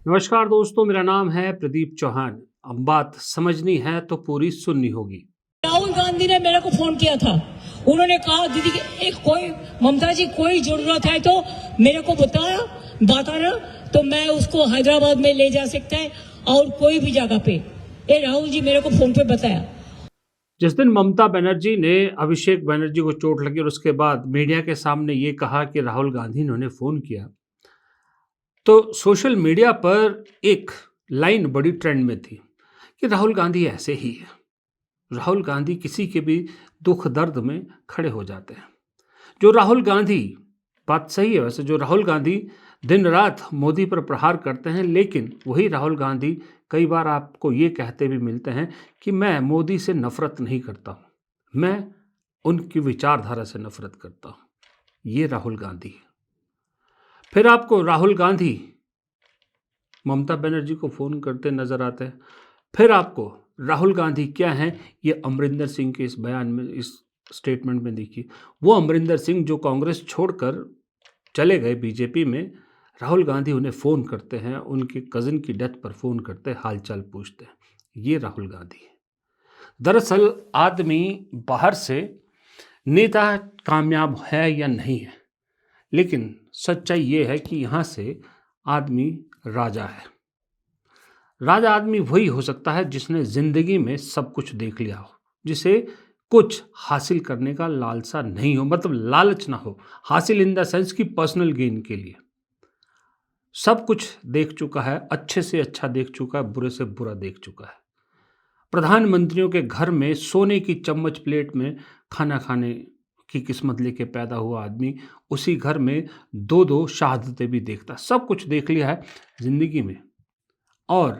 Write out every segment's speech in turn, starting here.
नमस्कार दोस्तों, मेरा नाम है प्रदीप चौहान। अब बात समझनी है तो पूरी सुननी होगी। राहुल गांधी ने मेरे को फोन किया था। उन्होंने कहा दीदी एक कोई ममता जी कोई जरूरत है तो मेरे को बताना तो मैं उसको हैदराबाद में ले जा सकता है और कोई भी जगह पे। ये राहुल जी मेरे को फोन पे बताया। जिस दिन ममता बनर्जी ने अभिषेक बनर्जी को चोट लगी और उसके बाद मीडिया के सामने ये कहा कि राहुल गांधी ने उन्हें फोन किया, तो सोशल मीडिया पर एक लाइन बड़ी ट्रेंड में थी कि राहुल गांधी ऐसे ही है। राहुल गांधी किसी के भी दुख दर्द में खड़े हो जाते हैं। जो राहुल गांधी, बात सही है वैसे, जो राहुल गांधी दिन रात मोदी पर प्रहार करते हैं, लेकिन वही राहुल गांधी कई बार आपको ये कहते भी मिलते हैं कि मैं मोदी से नफरत नहीं करता हूँ, मैं उनकी विचारधारा से नफरत करता हूँ। ये राहुल गांधी है। फिर आपको राहुल गांधी ममता बनर्जी को फ़ोन करते नज़र आते हैं। फिर आपको राहुल गांधी क्या हैं, ये अमरिंदर सिंह के इस बयान में, इस स्टेटमेंट में देखिए। वो अमरिंदर सिंह जो कांग्रेस छोड़कर चले गए बीजेपी में, राहुल गांधी उन्हें फ़ोन करते हैं, उनके कज़न की डेथ पर फ़ोन करते हैं, हालचाल पूछते हैं। ये राहुल गांधी है। दरअसल आदमी बाहर से नेता कामयाब है या नहीं है, लेकिन सच्चाई ये है कि यहाँ से आदमी राजा है। राजा आदमी वही हो सकता है जिसने ज़िंदगी में सब कुछ देख लिया हो, जिसे कुछ हासिल करने का लालसा नहीं हो, मतलब लालच ना हो, हासिल इन द सेंस की पर्सनल गेन के लिए। सब कुछ देख चुका है, अच्छे से अच्छा देख चुका है, बुरे से बुरा देख चुका है। प्रधानमंत्रियों के घर में सोने की चम्मच प्लेट में खाना खाने की किस्मत लेके पैदा हुआ आदमी उसी घर में दो दो शहादतें भी देखता। सब कुछ देख लिया है ज़िंदगी में। और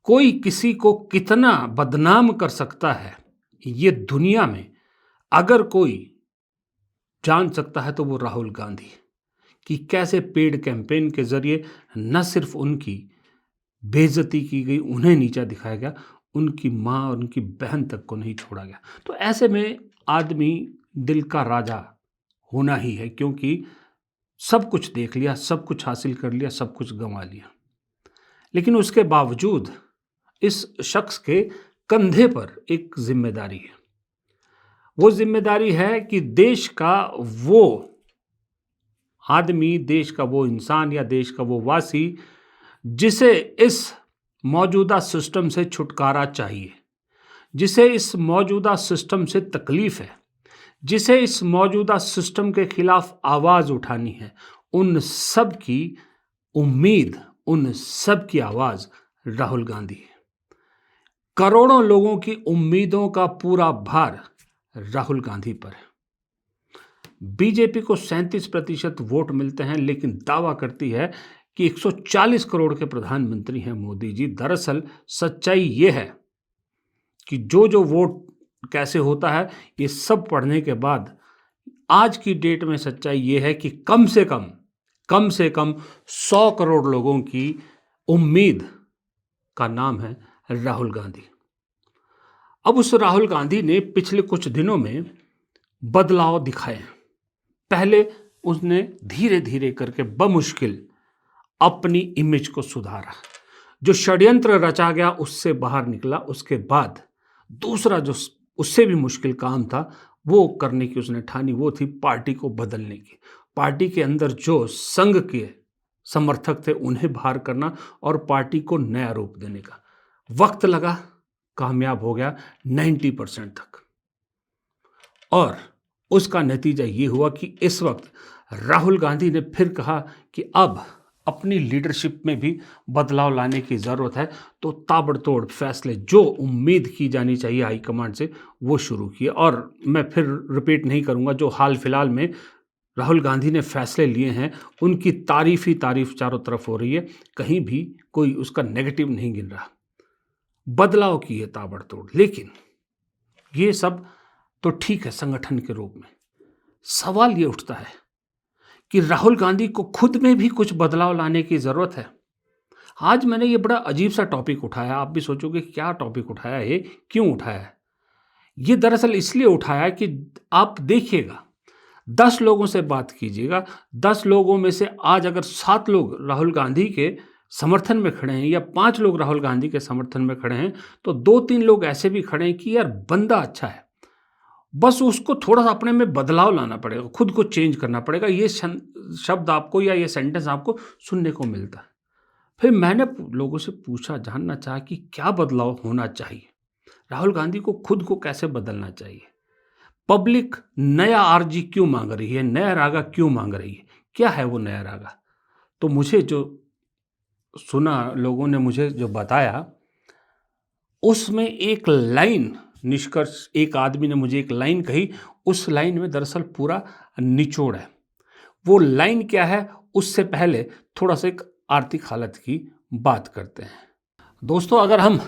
कोई किसी को कितना बदनाम कर सकता है ये दुनिया में अगर कोई जान सकता है तो वो राहुल गांधी, कि कैसे पेड कैंपेन के जरिए न सिर्फ उनकी बेइज्जती की गई, उन्हें नीचा दिखाया गया, उनकी माँ और उनकी बहन तक को नहीं छोड़ा गया। तो ऐसे में आदमी दिल का राजा होना ही है, क्योंकि सब कुछ देख लिया, सब कुछ हासिल कर लिया, सब कुछ गंवा लिया। लेकिन उसके बावजूद इस शख्स के कंधे पर एक जिम्मेदारी है। वो जिम्मेदारी है कि देश का वो आदमी, देश का वो इंसान या देश का वो वासी जिसे इस मौजूदा सिस्टम से छुटकारा चाहिए, जिसे इस मौजूदा सिस्टम से तकलीफ है, जिसे इस मौजूदा सिस्टम के खिलाफ आवाज़ उठानी है, उन सब की उम्मीद, उन सब की आवाज़ राहुल गांधी है। करोड़ों लोगों की उम्मीदों का पूरा भार राहुल गांधी पर है। बीजेपी को 37% वोट मिलते हैं, लेकिन दावा करती है कि 140 करोड़ के प्रधानमंत्री हैं मोदी जी। दरअसल सच्चाई ये है कि जो जो वोट कैसे होता है, ये सब पढ़ने के बाद आज की डेट में सच्चाई ये है कि कम से कम 100 करोड़ लोगों की उम्मीद का नाम है राहुल गांधी। अब उस राहुल गांधी ने पिछले कुछ दिनों में बदलाव दिखाए हैं। पहले उसने धीरे धीरे करके बमुश्किल अपनी इमेज को सुधारा, जो षड्यंत्र रचा गया उससे बाहर निकला। उसके बाद दूसरा जो उससे भी मुश्किल काम था वो करने की उसने ठानी, वो थी पार्टी को बदलने की। पार्टी के अंदर जो संघ के समर्थक थे उन्हें बाहर करना और पार्टी को नया रूप देने का। वक्त लगा, कामयाब हो गया 90% तक। और उसका नतीजा ये हुआ कि इस वक्त राहुल गांधी ने फिर कहा कि अब अपनी लीडरशिप में भी बदलाव लाने की ज़रूरत है, तो ताबड़तोड़ फैसले जो उम्मीद की जानी चाहिए हाईकमांड से वो शुरू किए। और मैं फिर रिपीट नहीं करूंगा, जो हाल फिलहाल में राहुल गांधी ने फैसले लिए हैं उनकी तारीफ ही तारीफ चारों तरफ हो रही है, कहीं भी कोई उसका नेगेटिव नहीं गिन रहा। बदलाव किए ताबड़तोड़, लेकिन ये सब तो ठीक है संगठन के रूप में। सवाल ये उठता है कि राहुल गांधी को खुद में भी कुछ बदलाव लाने की ज़रूरत है। आज मैंने ये बड़ा अजीब सा टॉपिक उठाया। आप भी सोचोगे क्या टॉपिक उठाया है, क्यों उठाया है? ये दरअसल इसलिए उठाया है कि आप देखिएगा, 10 लोगों से बात कीजिएगा, 10 लोगों में से आज अगर 7 लोग राहुल गांधी के समर्थन में खड़े हैं या 5 लोग राहुल गांधी के समर्थन में खड़े हैं, तो 2-3 लोग ऐसे भी खड़े हैं कि यार बंदा अच्छा है, बस उसको थोड़ा-सा अपने में बदलाव लाना पड़ेगा, खुद को चेंज करना पड़ेगा। ये शब्द आपको या ये सेंटेंस आपको सुनने को मिलता है। फिर मैंने लोगों से पूछा, जानना चाहा कि क्या बदलाव होना चाहिए? राहुल गांधी को खुद को कैसे बदलना चाहिए? पब्लिक नया आरजी क्यों माँग रही है? नया रागा क्यों माँग रही है? क्या है वो नया रागा? तो मुझे जो सुना, लोगों ने मुझे जो बताया, उसमें एक लाइन, निष्कर्ष एक आदमी ने मुझे एक लाइन कही, उस लाइन में दरअसल पूरा निचोड़ है। वो लाइन क्या है, उससे पहले थोड़ा-सा एक आर्थिक हालत की बात करते हैं। दोस्तों, अगर हम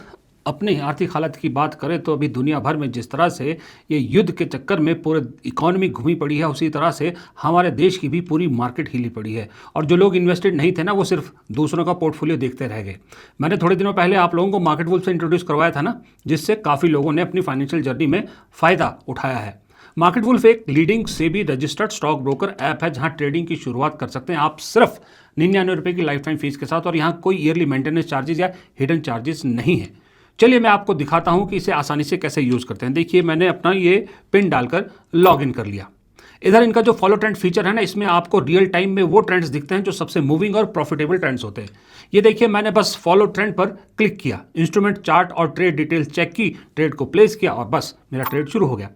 अपनी आर्थिक हालत की बात करें तो अभी दुनिया भर में जिस तरह से ये युद्ध के चक्कर में पूरे इकॉनमी घूमी पड़ी है, उसी तरह से हमारे देश की भी पूरी मार्केट हिली पड़ी है। और जो लोग इन्वेस्टेड नहीं थे ना, वो सिर्फ दूसरों का पोर्टफोलियो देखते रह गए। मैंने थोड़े दिनों पहले आप लोगों को मार्केट वुल्फ से इंट्रोड्यूस करवाया था ना, जिससे काफ़ी लोगों ने अपनी फाइनेंशियल जर्नी में फ़ायदा उठाया है। मार्केट वुल्फ एक leading SEBI registered stock broker app है, जहां ट्रेडिंग की शुरुआत कर सकते हैं आप सिर्फ 99 रुपये की लाइफ टाइम फीस के साथ, और यहाँ कोई ईयरली मेंटेनेंस चार्जेस या हिडन चार्जेस नहीं है। चलिए मैं आपको दिखाता हूं कि इसे आसानी से कैसे यूज़ करते हैं। देखिए, मैंने अपना ये पिन डालकर लॉग इन कर लिया। इधर इनका जो फॉलो ट्रेंड फीचर है ना, इसमें आपको रियल टाइम में वो ट्रेंड्स दिखते हैं जो सबसे मूविंग और प्रॉफिटेबल ट्रेंड्स होते हैं। ये देखिए, मैंने बस फॉलो ट्रेंड पर क्लिक किया, इंस्ट्रूमेंट चार्ट और ट्रेड डिटेल्स चेक की, ट्रेड को प्लेस किया और बस मेरा ट्रेड शुरू हो गया।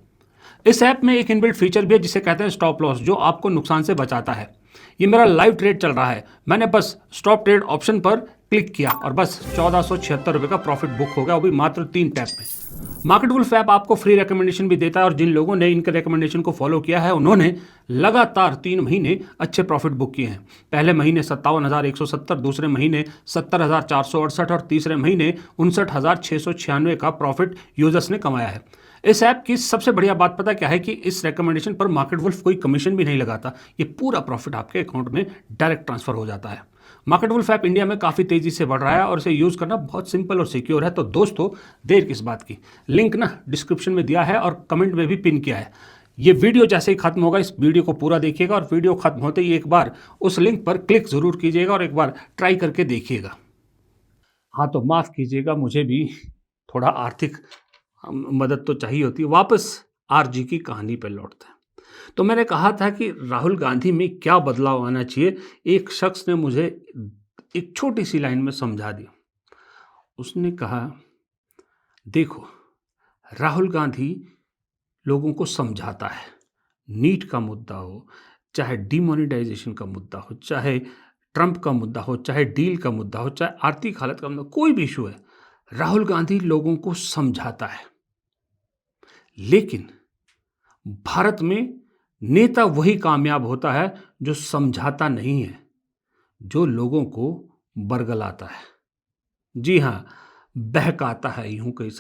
इस ऐप में एक इनबिल्ट फीचर भी है जिसे कहते हैं स्टॉप लॉस, जो आपको नुकसान से बचाता है। ये मेरा लाइव ट्रेड चल रहा है, मैंने बस स्टॉप ट्रेड ऑप्शन पर क्लिक किया और बस 1476 रुपये का प्रॉफिट बुक हो गया, वो भी मात्र 3 टैप में। मार्केट वुल्फ ऐप आपको फ्री रिकमेंडेशन भी देता है, और जिन लोगों ने इनके रिकमेंडेशन को फॉलो किया है, उन्होंने लगातार 3 महीने अच्छे प्रॉफिट बुक किए हैं। पहले महीने 57,170, दूसरे महीने 70,468 और तीसरे महीने 59,696 का प्रॉफिट यूजर्स ने कमाया है। इस ऐप की सबसे बढ़िया बात पता क्या है कि इस रिकमेंडेशन पर मार्केट वुल्फ कोई कमीशन भी नहीं लगाता। ये पूरा प्रॉफिट आपके अकाउंट में डायरेक्ट ट्रांसफर हो जाता है। मार्केट वुल्फ ऐप इंडिया में काफ़ी तेज़ी से बढ़ रहा है और इसे यूज़ करना बहुत सिंपल और सिक्योर है। तो दोस्तों, देर किस बात की, लिंक ना डिस्क्रिप्शन में दिया है और कमेंट में भी पिन किया है। ये वीडियो जैसे ही खत्म होगा, इस वीडियो को पूरा देखिएगा और वीडियो खत्म होते ही एक बार उस लिंक पर क्लिक ज़रूर कीजिएगा और एक बार ट्राई करके देखिएगा। हाँ, तो माफ़ कीजिएगा, मुझे भी थोड़ा आर्थिक मदद तो चाहिए होती है। वापस आरजी की कहानी पर लौटते हैं। तो मैंने कहा था कि राहुल गांधी में क्या बदलाव आना चाहिए। एक शख्स ने मुझे एक छोटी सी लाइन में समझा दिया। उसने कहा, देखो, राहुल गांधी लोगों को समझाता है। नीट का मुद्दा हो, चाहे डिमोनेटाइजेशन का मुद्दा हो, चाहे ट्रंप का मुद्दा हो, चाहे डील का मुद्दा हो, चाहे आर्थिक हालत का मुद्दा, कोई भी इशू है, राहुल गांधी लोगों को समझाता है। लेकिन भारत में नेता वही कामयाब होता है जो समझाता नहीं है, जो लोगों को बरगलाता है। जी हाँ, बहकाता है, यूं कई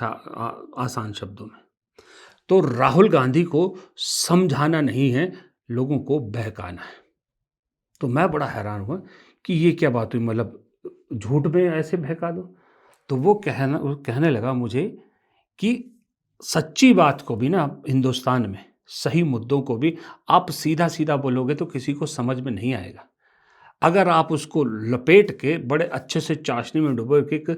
आसान शब्दों में। तो राहुल गांधी को समझाना नहीं है, लोगों को बहकाना है। तो मैं बड़ा हैरान हुआ कि ये क्या बात हुई, मतलब झूठ में ऐसे बहका दो। तो वो कहने लगा मुझे कि सच्ची बात को भी ना, हिंदुस्तान में सही मुद्दों को भी आप सीधा सीधा बोलोगे तो किसी को समझ में नहीं आएगा। अगर आप उसको लपेट के बड़े अच्छे से चाशनी में डुबो के एक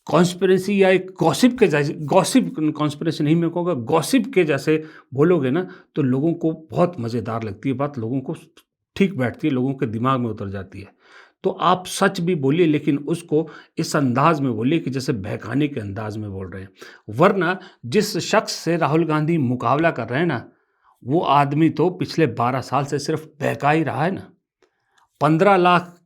कॉन्स्पिरेसी या एक गॉसिप के जैसे, गॉसिप कॉन्स्पिरेसी नहीं, मैं कहूँगा गॉसिप के जैसे बोलोगे ना, तो लोगों को बहुत मज़ेदार लगती है बात, लोगों को ठीक बैठती है, लोगों के दिमाग में उतर जाती है। तो आप सच भी बोलिए, लेकिन उसको इस अंदाज में बोलिए कि जैसे बहकाने के अंदाज में बोल रहे हैं। वरना जिस शख्स से राहुल गांधी मुकाबला कर रहे हैं ना, वो आदमी तो पिछले 12 साल से सिर्फ बहका ही रहा है ना। 15 लाख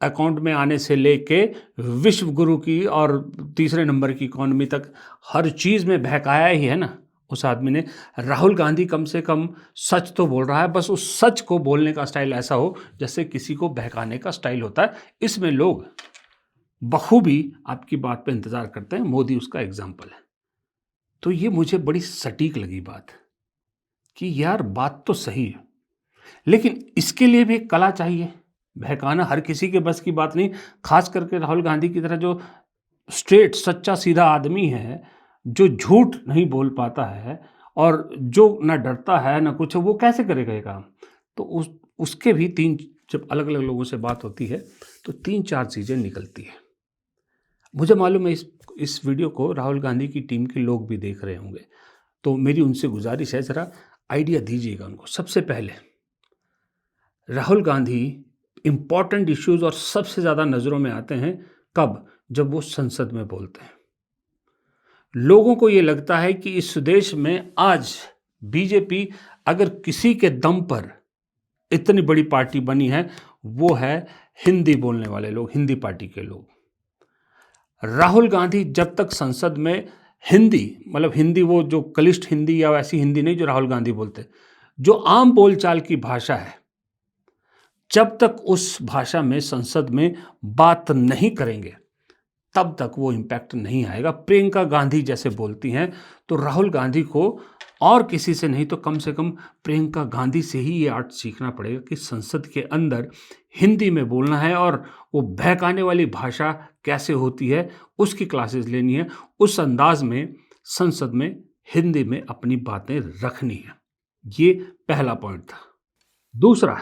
अकाउंट में आने से लेके विश्व गुरु की और तीसरे नंबर की इकॉनमी तक हर चीज़ में बहकाया ही है ना उस आदमी ने। राहुल गांधी कम से कम सच तो बोल रहा है, बस उस सच को बोलने का स्टाइल ऐसा हो जैसे किसी को बहकाने का स्टाइल होता है। इसमें लोग बखूबी आपकी बात पे इंतज़ार करते हैं। मोदी उसका एग्जाम्पल है। तो ये मुझे बड़ी सटीक लगी बात कि यार बात तो सही है, लेकिन इसके लिए भी एक कला चाहिए। बहकाना हर किसी के बस की बात नहीं, खास करके राहुल गांधी की तरह जो स्ट्रेट सच्चा सीधा आदमी है, जो झूठ नहीं बोल पाता है और जो ना डरता है ना कुछ, वो कैसे करेगा ये काम। तो उसके भी 3 जब अलग अलग लोगों से बात होती है तो 3-4 चीज़ें निकलती हैं। मुझे मालूम है इस वीडियो को राहुल गांधी की टीम के लोग भी देख रहे होंगे, तो मेरी उनसे गुजारिश है, ज़रा आइडिया दीजिएगा उनको। सबसे पहले राहुल गांधी इम्पॉर्टेंट इश्यूज और सबसे ज़्यादा नज़रों में आते हैं कब? जब वो संसद में बोलते हैं। लोगों को ये लगता है कि इस देश में आज बीजेपी अगर किसी के दम पर इतनी बड़ी पार्टी बनी है, वो है हिंदी बोलने वाले लोग, हिंदी पार्टी के लोग। राहुल गांधी जब तक संसद में हिंदी, मतलब हिंदी वो जो कलिष्ठ हिंदी या वैसी हिंदी नहीं जो राहुल गांधी बोलते, जो आम बोलचाल की भाषा है, जब तक उस भाषा में संसद में बात नहीं करेंगे तब तक वो इम्पैक्ट नहीं आएगा। प्रियंका गांधी जैसे बोलती हैं तो राहुल गांधी को और किसी से नहीं तो कम से कम प्रियंका गांधी से ही ये आर्ट सीखना पड़ेगा कि संसद के अंदर हिंदी में बोलना है और वो बहकाने वाली भाषा कैसे होती है उसकी क्लासेस लेनी है, उस अंदाज में संसद में हिंदी में अपनी बातें रखनी है। ये पहला पॉइंट था। दूसरा,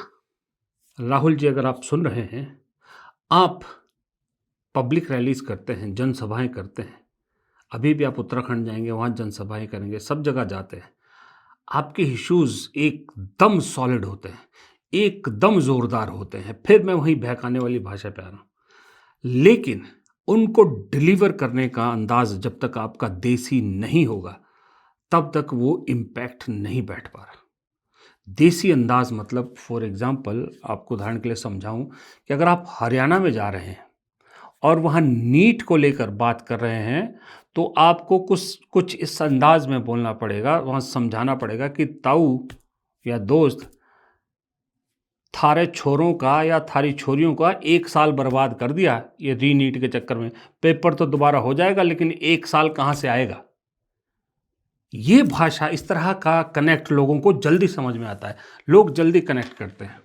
राहुल जी अगर आप सुन रहे हैं, आप पब्लिक रैलीज करते हैं, जनसभाएं करते हैं, अभी भी आप उत्तराखंड जाएंगे वहाँ जनसभाएं करेंगे, सब जगह जाते हैं, आपके इश्यूज़ एकदम सॉलिड होते हैं, एकदम ज़ोरदार होते हैं। फिर मैं वहीं बहकाने वाली भाषा पे आ रहा हूँ, लेकिन उनको डिलीवर करने का अंदाज जब तक आपका देसी नहीं होगा तब तक वो इम्पैक्ट नहीं बैठ पा रहा। देसी अंदाज मतलब फॉर एग्जांपल आपको उदाहरण के लिए समझाऊं कि अगर आप हरियाणा में जा रहे हैं और वहाँ नीट को लेकर बात कर रहे हैं तो आपको कुछ इस अंदाज में बोलना पड़ेगा, वहाँ समझाना पड़ेगा कि ताऊ या दोस्त, थारे छोरों का या थारी छोरियों का 1 साल बर्बाद कर दिया ये री नीट के चक्कर में। पेपर तो दोबारा हो जाएगा लेकिन 1 साल कहाँ से आएगा। ये भाषा, इस तरह का कनेक्ट लोगों को जल्दी समझ में आता है, लोग जल्दी कनेक्ट करते हैं।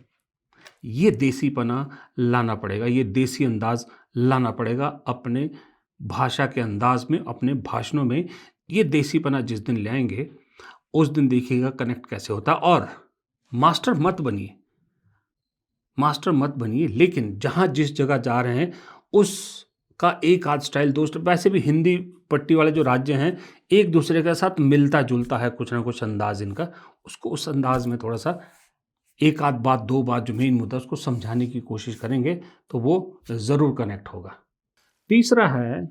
ये देसीपना लाना पड़ेगा, ये देसी अंदाज लाना पड़ेगा अपने भाषा के अंदाज में, अपने भाषणों में। ये देसीपना जिस दिन ले आएंगे उस दिन देखिएगा कनेक्ट कैसे होता है। और मास्टर मत बनिए, मास्टर मत बनिए, लेकिन जहाँ जिस जगह जा रहे हैं उसका एक आध स्टाइल, दोस्त वैसे भी हिंदी पट्टी वाले जो राज्य हैं एक दूसरे के साथ मिलता जुलता है कुछ ना कुछ अंदाज इनका, उसको उस अंदाज में थोड़ा सा एक आध बात, 2 बात जो मेन मुद्दा उसको समझाने की कोशिश करेंगे तो वो ज़रूर कनेक्ट होगा। तीसरा है,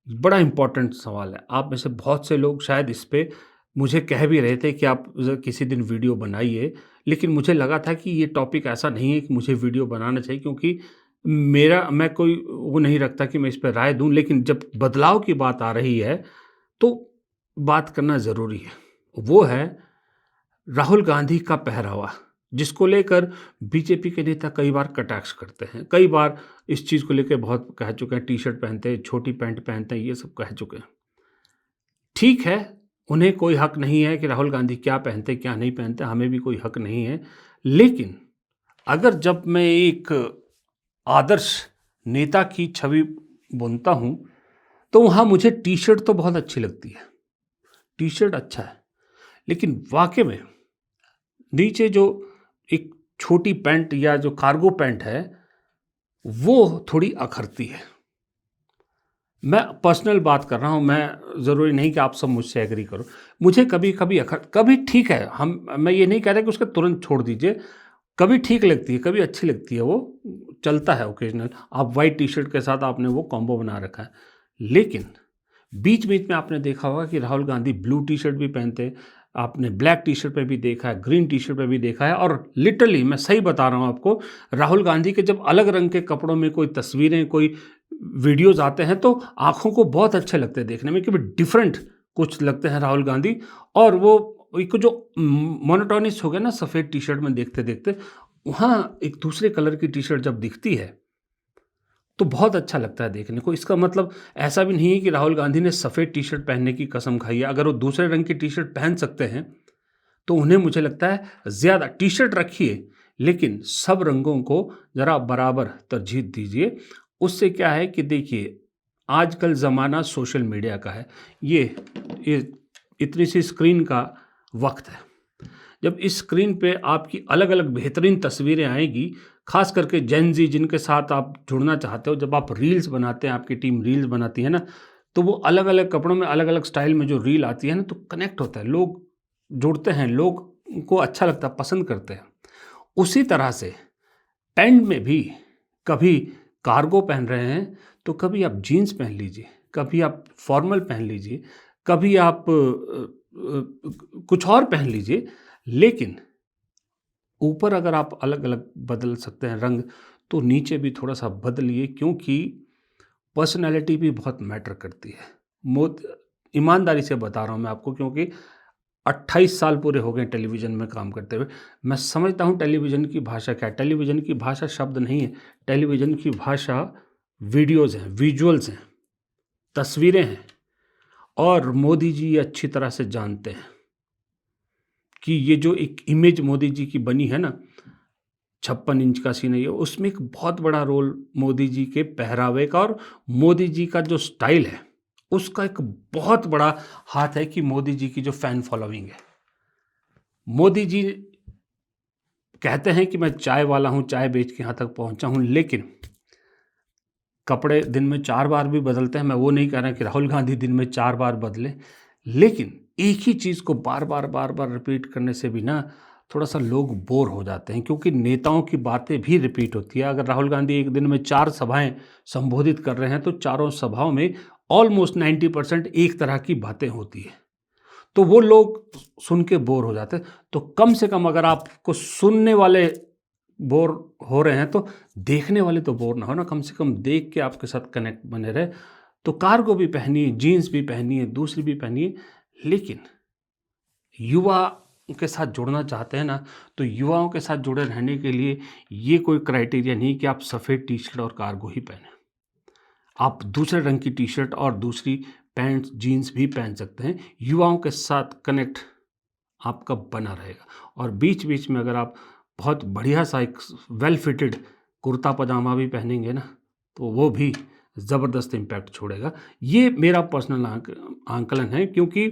बड़ा इम्पॉर्टेंट सवाल है, आप में से बहुत से लोग शायद इस पे मुझे कह भी रहे थे कि आप किसी दिन वीडियो बनाइए, लेकिन मुझे लगा था कि ये टॉपिक ऐसा नहीं है कि मुझे वीडियो बनाना चाहिए, क्योंकि मैं कोई वो नहीं रखता कि मैं इस पर राय दूं, लेकिन जब बदलाव की बात आ रही है तो बात करना ज़रूरी है। वो है राहुल गांधी का पहरावा, जिसको लेकर बीजेपी के नेता कई बार कटाक्ष करते हैं, कई बार इस चीज़ को लेकर बहुत कह चुके हैं, टी शर्ट पहनते हैं, छोटी पैंट पहनते हैं, ये सब कह चुके हैं। ठीक है, उन्हें कोई हक नहीं है कि राहुल गांधी क्या पहनते क्या नहीं पहनते, हमें भी कोई हक नहीं है। लेकिन अगर जब मैं एक आदर्श नेता की छवि बुनता हूँ तो वहाँ मुझे टी शर्ट तो बहुत अच्छी लगती है, टी शर्ट अच्छा है, लेकिन वाकई में नीचे जो एक छोटी पैंट या जो कार्गो पैंट है वो थोड़ी अखरती है। मैं पर्सनल बात कर रहा हूँ, मैं ज़रूरी नहीं कि आप सब मुझसे एग्री करो। मुझे कभी कभी कभी ठीक है, मैं ये नहीं कह रहा कि उसका तुरंत छोड़ दीजिए, कभी ठीक लगती है, कभी अच्छी लगती है, वो चलता है ओकेजनल। आप वाइट टी शर्ट के साथ आपने वो कॉम्बो बना रखा है, लेकिन बीच बीच में आपने देखा होगा कि Rahul Gandhi blue T shirt भी पहनते, आपने ब्लैक टी शर्ट पे भी देखा है, ग्रीन टी शर्ट पे भी देखा है। और लिटरली मैं सही बता रहा हूँ आपको, राहुल गांधी के जब अलग रंग के कपड़ों में कोई तस्वीरें, कोई वीडियोज़ आते हैं तो आँखों को बहुत अच्छे लगते हैं देखने में, कि डिफरेंट कुछ लगते हैं राहुल गांधी। और वो एक जो मोनोटोनिस हो गया ना सफ़ेद टी शर्ट में देखते देखते, वहाँ एक दूसरे कलर की टी शर्ट जब दिखती है तो बहुत अच्छा लगता है देखने को। इसका मतलब ऐसा भी नहीं है कि राहुल गांधी ने सफ़ेद टी शर्ट पहनने की कसम खाई है। अगर वो दूसरे रंग की टी शर्ट पहन सकते हैं तो उन्हें, मुझे लगता है, ज़्यादा टी शर्ट रखिए, लेकिन सब रंगों को ज़रा बराबर तरजीह दीजिए। उससे क्या है कि देखिए, आजकल ज़माना सोशल मीडिया का है, ये इतनी सी स्क्रीन का वक्त है। जब इस स्क्रीन पे आपकी अलग अलग बेहतरीन तस्वीरें आएगी, खास करके जेन ज़ी जिनके साथ आप जुड़ना चाहते हो, जब आप रील्स बनाते हैं, आपकी टीम रील्स बनाती है ना, तो वो अलग अलग कपड़ों में अलग अलग स्टाइल में जो रील आती है ना, तो कनेक्ट होता है, लोग जुड़ते हैं, लोग को अच्छा लगता है, पसंद करते हैं। उसी तरह से पैंट में भी कभी कार्गो पहन रहे हैं, तो कभी आप जीन्स पहन लीजिए, कभी आप फॉर्मल पहन लीजिए, कभी आप कुछ और पहन लीजिए, लेकिन ऊपर अगर आप अलग-अलग बदल सकते हैं रंग, तो नीचे भी थोड़ा-सा बदलिए, क्योंकि पर्सनैलिटी भी बहुत मैटर करती है। मोद ईमानदारी से बता रहा हूँ मैं आपको, क्योंकि 28 साल पूरे हो गए टेलीविज़न में काम करते हुए। मैं समझता हूँ टेलीविज़न की भाषा क्या है। टेलीविज़न की भाषा शब्द नहीं है, टेलीविज़न की भाषा वीडियोज़ हैं, विजुअल्स हैं, तस्वीरें हैं। और मोदी जी ये अच्छी तरह से जानते हैं कि ये जो एक इमेज मोदी जी की बनी है ना, 56 इंच का सीना, ये उसमें एक बहुत बड़ा रोल मोदी जी के पहरावे का और मोदी जी का जो स्टाइल है, उसका एक बहुत बड़ा हाथ है कि मोदी जी की जो फ़ैन फॉलोइंग है। मोदी जी कहते हैं कि मैं चाय वाला हूँ, चाय बेच के यहाँ तक पहुँचा हूँ, लेकिन कपड़े दिन में 4 बार भी बदलते हैं। मैं वो नहीं कह रहा कि राहुल गांधी दिन में 4 बार बदलें, लेकिन एक ही चीज़ को बार-बार रिपीट करने से भी ना थोड़ा-सा लोग बोर हो जाते हैं, क्योंकि नेताओं की बातें भी रिपीट होती है। अगर राहुल गांधी एक दिन में 4 सभाएँ संबोधित कर रहे हैं, तो चारों सभाओं में ऑलमोस्ट 90% एक तरह की बातें होती हैं। तो वो लोग सुन के बोर हो जाते हैं। तो कम से कम अगर आपको सुनने वाले बोर हो रहे हैं, तो देखने वाले तो बोर ना हो ना, कम से कम देख के आपके साथ कनेक्ट बने रहे। तो कार्गो भी पहनिए, जीन्स भी पहनिए, दूसरी भी पहनिए, लेकिन युवा के साथ जुड़ना चाहते हैं ना, तो युवाओं के साथ जुड़े रहने के लिए ये कोई क्राइटेरिया नहीं कि आप सफ़ेद टी-शर्ट और कार्गो ही पहनें। आप दूसरे रंग की टी-शर्ट और दूसरी पैंट, जीन्स भी पहन सकते हैं। युवाओं के साथ कनेक्ट आपका बना रहेगा। और बीच-बीच में अगर आप बहुत बढ़िया सा एक वेल फिटेड कुर्ता पजामा भी पहनेंगे ना, तो वो भी ज़बरदस्त इम्पैक्ट छोड़ेगा। ये मेरा पर्सनल आंकलन है, क्योंकि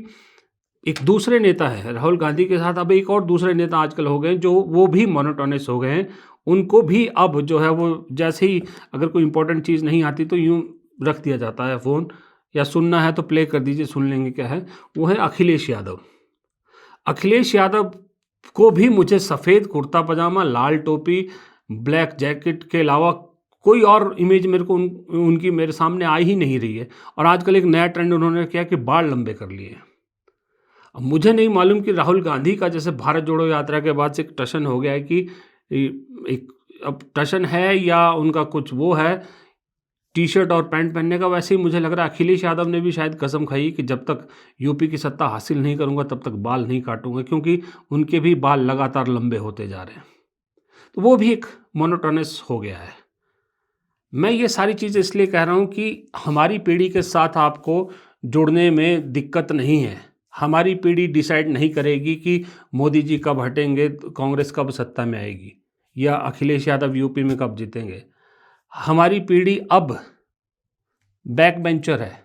एक दूसरे नेता है राहुल गांधी के साथ, अब एक और दूसरे नेता आजकल हो गए हैं, जो वो भी मोनोटोनस हो गए हैं। उनको भी अब जो है वो जैसे ही अगर कोई इम्पोर्टेंट चीज़ नहीं आती, तो यूँ रख दिया जाता है फ़ोन, या सुनना है तो प्ले कर दीजिए, सुन लेंगे क्या है। वो है अखिलेश यादव। अखिलेश यादव को भी मुझे सफ़ेद कुर्ता पजामा, लाल टोपी, ब्लैक जैकेट के अलावा कोई और इमेज मेरे को उनकी मेरे सामने आ ही नहीं रही है। और आजकल एक नया ट्रेंड उन्होंने किया कि बाल लंबे कर लिए हैं। अब मुझे नहीं मालूम कि राहुल गांधी का जैसे भारत जोड़ो यात्रा के बाद से एक टशन हो गया है कि एक अब टशन है या उनका कुछ वो है टी-शर्ट और पैंट पहनने का, वैसे ही मुझे लग रहा है अखिलेश यादव ने भी शायद कसम खाई कि जब तक यूपी की सत्ता हासिल नहीं करूँगा तब तक बाल नहीं काटूँगा, क्योंकि उनके भी बाल लगातार लंबे होते जा रहे हैं। तो वो भी एक मोनोटोनस हो गया है। मैं ये सारी चीज़ें इसलिए कह रहा हूँ कि हमारी पीढ़ी के साथ आपको जुड़ने में दिक्कत नहीं है। हमारी पीढ़ी डिसाइड नहीं करेगी कि मोदी जी कब हटेंगे, कांग्रेस कब सत्ता में आएगी, या अखिलेश यादव यूपी में कब जीतेंगे। हमारी पीढ़ी अब बैक बेंचर है,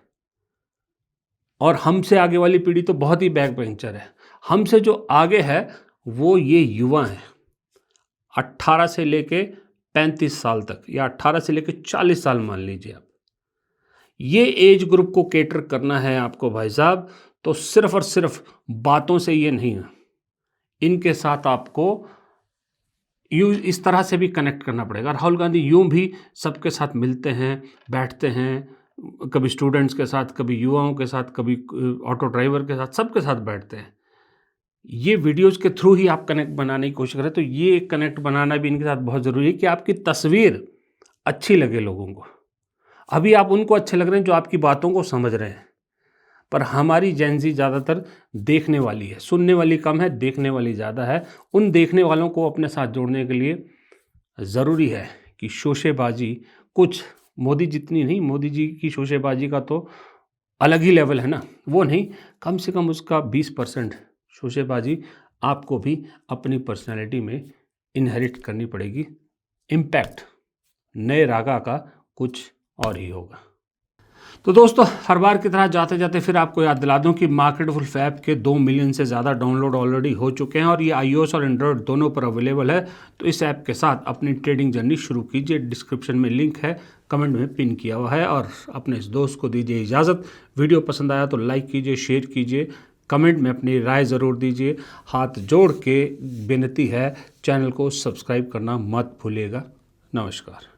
और हमसे आगे वाली पीढ़ी तो बहुत ही बैक बेंचर है। हमसे जो आगे है वो ये युवा हैं, 18 से लेके 35 साल तक, या 18 से लेके 40 साल मान लीजिए आप। ये एज ग्रुप को कैटर करना है आपको भाई साहब, तो सिर्फ़ और सिर्फ बातों से ये नहीं है। इनके साथ आपको यूँ इस तरह से भी कनेक्ट करना पड़ेगा। राहुल गांधी यूँ भी सबके साथ मिलते हैं, बैठते हैं, कभी स्टूडेंट्स के साथ, कभी युवाओं के साथ, कभी ऑटो ड्राइवर के साथ, सबके साथ बैठते हैं। ये वीडियोज़ के थ्रू ही आप कनेक्ट बनाने की कोशिश करें, तो ये कनेक्ट बनाना भी इनके साथ बहुत ज़रूरी है कि आपकी तस्वीर अच्छी लगे लोगों को। अभी आप उनको अच्छे लग रहे हैं जो आपकी बातों को समझ रहे हैं, पर हमारी जेन ज़ी ज़्यादातर देखने वाली है, सुनने वाली कम है, देखने वाली ज़्यादा है। उन देखने वालों को अपने साथ जोड़ने के लिए ज़रूरी है कि शोशेबाजी कुछ मोदी जितनी नहीं, मोदी जी की शोशेबाजी का तो अलग ही लेवल है ना, वो नहीं, कम से कम उसका 20% शोशेबाजी आपको भी अपनी पर्सनैलिटी में इनहेरिट करनी पड़ेगी। इम्पैक्ट नए रागा का कुछ और ही होगा। तो दोस्तों हर बार की तरह जाते जाते फिर आपको याद दिला दूं कि मार्केट वुल्फ ऐप के 2 मिलियन से ज़्यादा डाउनलोड ऑलरेडी हो चुके हैं और ये iOS और एंड्रॉयड दोनों पर अवेलेबल है। तो इस ऐप के साथ अपनी ट्रेडिंग जर्नी शुरू कीजिए। डिस्क्रिप्शन में लिंक है, कमेंट में पिन किया हुआ है। और अपने इस दोस्त को दीजिए इजाज़त। वीडियो पसंद आया तो लाइक कीजिए, शेयर कीजिए, कमेंट में अपनी राय ज़रूर दीजिए। हाथ जोड़ के विनती है, चैनल को सब्सक्राइब करना मत भूलिएगा। नमस्कार।